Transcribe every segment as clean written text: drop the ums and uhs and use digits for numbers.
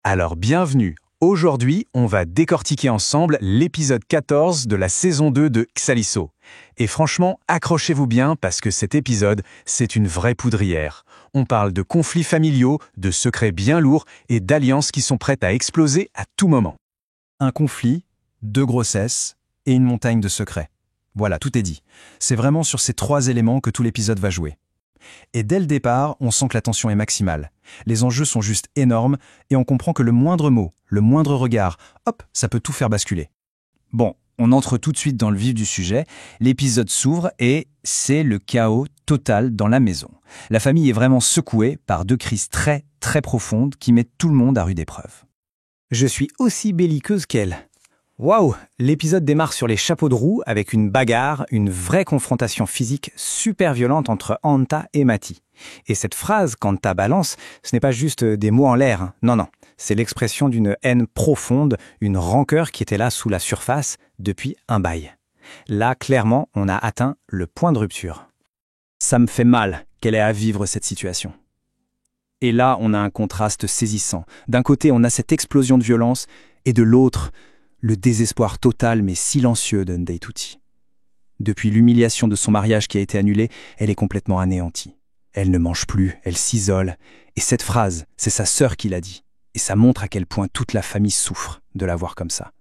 Alors bienvenue. Aujourd'hui, on va décortiquer ensemble l'épisode 14 de la saison 2 de Xalisso. Et franchement, accrochez-vous bien parce que cet épisode, c'est une vraie poudrière. On parle de conflits familiaux, de secrets bien lourds et d'alliances qui sont prêtes à exploser à tout moment. Un conflit, deux grossesses et une montagne de secrets. Voilà, tout est dit. C'est vraiment sur ces trois éléments que tout l'épisode va jouer. Et dès le départ, on sent que la tension est maximale. Les enjeux sont juste énormes et on comprend que le moindre mot, le moindre regard, hop, ça peut tout faire basculer. Bon, on entre tout de suite dans le vif du sujet. L'épisode s'ouvre et c'est le chaos total dans la maison. La famille est vraiment secouée par deux crises très, très profondes qui mettent tout le monde à rude épreuve. Je suis aussi belliqueuse qu'elle. Waouh! L'épisode démarre sur les chapeaux de roue avec une bagarre, une vraie confrontation physique super violente entre Anta et Mati. Et cette phrase qu'Anta balance, ce n'est pas juste des mots en l'air. Hein. Non, c'est l'expression d'une haine profonde, une rancœur qui était là sous la surface depuis un bail. Là, clairement, on a atteint le point de rupture. Ça me fait mal qu'elle ait à vivre cette situation. Et là, on a un contraste saisissant. D'un côté, on a cette explosion de violence, et de l'autre, le désespoir total mais silencieux de Ndeituti. Depuis l'humiliation de son mariage qui a été annulé, elle est complètement anéantie. Elle ne mange plus, elle s'isole. Et cette phrase, c'est sa sœur qui l'a dit. Et ça montre à quel point toute la famille souffre de la voir comme ça.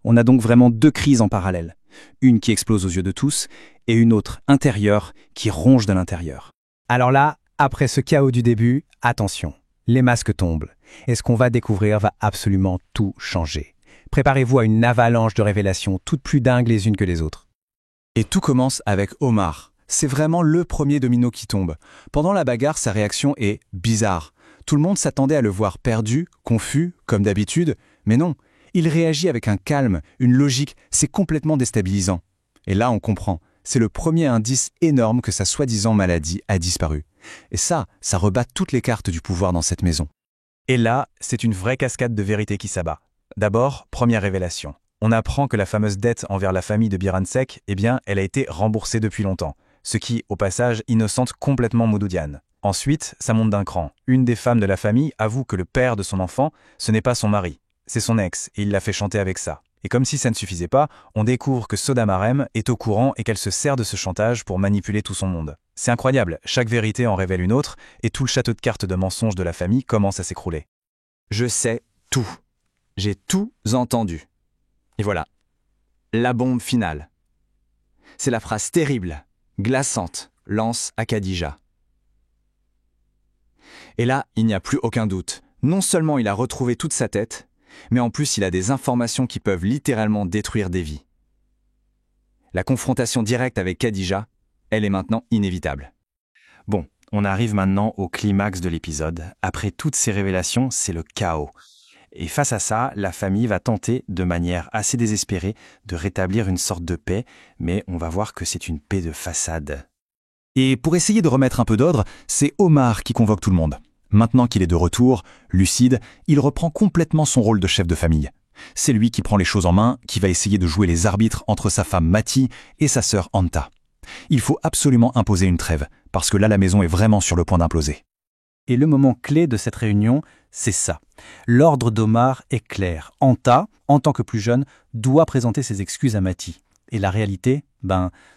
On a donc vraiment deux crises en parallèle. Une qui explose aux yeux de tous, et une autre intérieure qui ronge de l'intérieur. Alors là, après ce chaos du début, attention, les masques tombent. Et ce qu'on va découvrir va absolument tout changer. Préparez-vous à une avalanche de révélations, toutes plus dingues les unes que les autres. Et tout commence avec Omar. C'est vraiment le premier domino qui tombe. Pendant la bagarre, sa réaction est bizarre. Tout le monde s'attendait à le voir perdu, confus, comme d'habitude, mais non. Il réagit avec un calme, une logique, c'est complètement déstabilisant. Et là, on comprend. C'est le premier indice énorme que sa soi-disant maladie a disparu. Et ça rebat toutes les cartes du pouvoir dans cette maison. Et là, c'est une vraie cascade de vérité qui s'abat. D'abord, première révélation. On apprend que la fameuse dette envers la famille de Biransek, elle a été remboursée depuis longtemps. Ce qui, au passage, innocente complètement Moudoudiane. Ensuite, ça monte d'un cran. Une des femmes de la famille avoue que le père de son enfant, ce n'est pas son mari. C'est son ex, et il l'a fait chanter avec ça. Et comme si ça ne suffisait pas, on découvre que Soda Marem est au courant et qu'elle se sert de ce chantage pour manipuler tout son monde. C'est incroyable, chaque vérité en révèle une autre, et tout le château de cartes de mensonges de la famille commence à s'écrouler. Je sais tout. J'ai tout entendu. Et voilà, la bombe finale. C'est la phrase terrible, glaçante, lance à Khadija. Et là, il n'y a plus aucun doute. Non seulement il a retrouvé toute sa tête, mais en plus il a des informations qui peuvent littéralement détruire des vies. La confrontation directe avec Khadija, elle est maintenant inévitable. Bon, on arrive maintenant au climax de l'épisode. Après toutes ces révélations, c'est le chaos. Et face à ça, la famille va tenter, de manière assez désespérée, de rétablir une sorte de paix, mais on va voir que c'est une paix de façade. Et pour essayer de remettre un peu d'ordre, c'est Omar qui convoque tout le monde. Maintenant qu'il est de retour, lucide, il reprend complètement son rôle de chef de famille. C'est lui qui prend les choses en main, qui va essayer de jouer les arbitres entre sa femme Mati et sa sœur Anta. Il faut absolument imposer une trêve, parce que là la maison est vraiment sur le point d'imploser. Et le moment clé de cette réunion, c'est ça. L'ordre d'Omar est clair. Anta, en tant que plus jeune, doit présenter ses excuses à Mati. Et la réalité,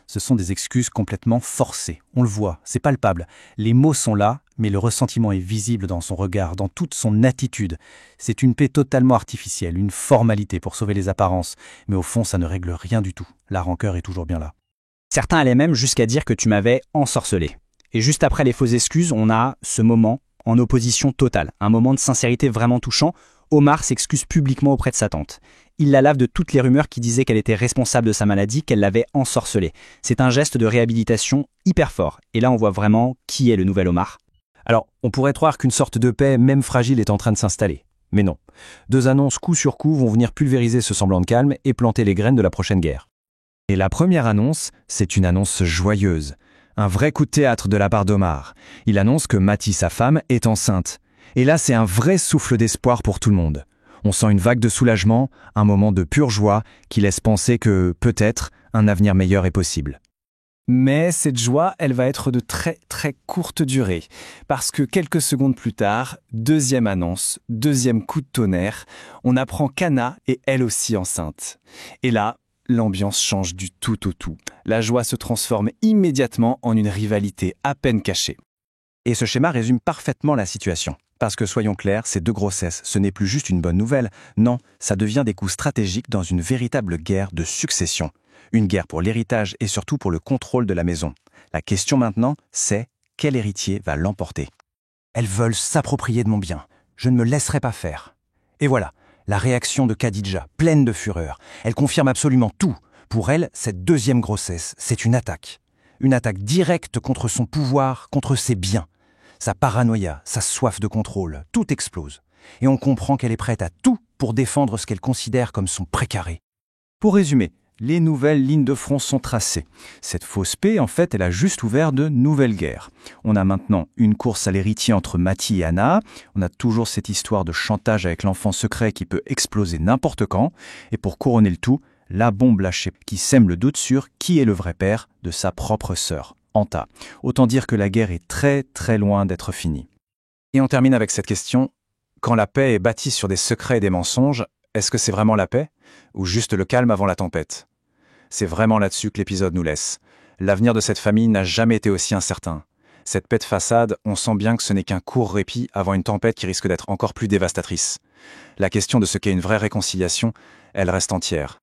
ce sont des excuses complètement forcées. On le voit, c'est palpable. Les mots sont là, mais le ressentiment est visible dans son regard, dans toute son attitude. C'est une paix totalement artificielle, une formalité pour sauver les apparences. Mais au fond, ça ne règle rien du tout. La rancœur est toujours bien là. Certains allaient même jusqu'à dire que tu m'avais ensorcelé. Et juste après les fausses excuses, on a ce moment en opposition totale. Un moment de sincérité vraiment touchant. Omar s'excuse publiquement auprès de sa tante. Il la lave de toutes les rumeurs qui disaient qu'elle était responsable de sa maladie, qu'elle l'avait ensorcelée. C'est un geste de réhabilitation hyper fort. Et là, on voit vraiment qui est le nouvel Omar. Alors, on pourrait croire qu'une sorte de paix, même fragile, est en train de s'installer. Mais non. Deux annonces coup sur coup vont venir pulvériser ce semblant de calme et planter les graines de la prochaine guerre. Et la première annonce, c'est une annonce joyeuse. Un vrai coup de théâtre de la part d'Omar. Il annonce que Mati, sa femme, est enceinte. Et là, c'est un vrai souffle d'espoir pour tout le monde. On sent une vague de soulagement, un moment de pure joie qui laisse penser que, peut-être, un avenir meilleur est possible. Mais cette joie, elle va être de très très courte durée. Parce que quelques secondes plus tard, deuxième annonce, deuxième coup de tonnerre, on apprend qu'Anna est elle aussi enceinte. Et là, l'ambiance change du tout au tout. La joie se transforme immédiatement en une rivalité à peine cachée. Et ce schéma résume parfaitement la situation. Parce que soyons clairs, ces 2 grossesses, ce n'est plus juste une bonne nouvelle. Non, ça devient des coups stratégiques dans une véritable guerre de succession. Une guerre pour l'héritage et surtout pour le contrôle de la maison. La question maintenant, c'est quel héritier va l'emporter? Elles veulent s'approprier de mon bien. Je ne me laisserai pas faire. Et voilà, la réaction de Khadija, pleine de fureur. Elle confirme absolument tout. Pour elle, cette deuxième grossesse, c'est une attaque. Une attaque directe contre son pouvoir, contre ses biens. Sa paranoïa, sa soif de contrôle, tout explose. Et on comprend qu'elle est prête à tout pour défendre ce qu'elle considère comme son précaré. Pour résumer, les nouvelles lignes de front sont tracées. Cette fausse paix, en fait, elle a juste ouvert de nouvelles guerres. On a maintenant une course à l'héritier entre Mati et Anna. On a toujours cette histoire de chantage avec l'enfant secret qui peut exploser n'importe quand. Et pour couronner le tout, la bombe lâchée qui sème le doute sur qui est le vrai père de sa propre sœur, Anta. Autant dire que la guerre est très très loin d'être finie. Et on termine avec cette question. Quand la paix est bâtie sur des secrets et des mensonges, est-ce que c'est vraiment la paix ou juste le calme avant la tempête? C'est vraiment là-dessus que l'épisode nous laisse. L'avenir de cette famille n'a jamais été aussi incertain. Cette paix de façade, on sent bien que ce n'est qu'un court répit avant une tempête qui risque d'être encore plus dévastatrice. La question de ce qu'est une vraie réconciliation, elle reste entière.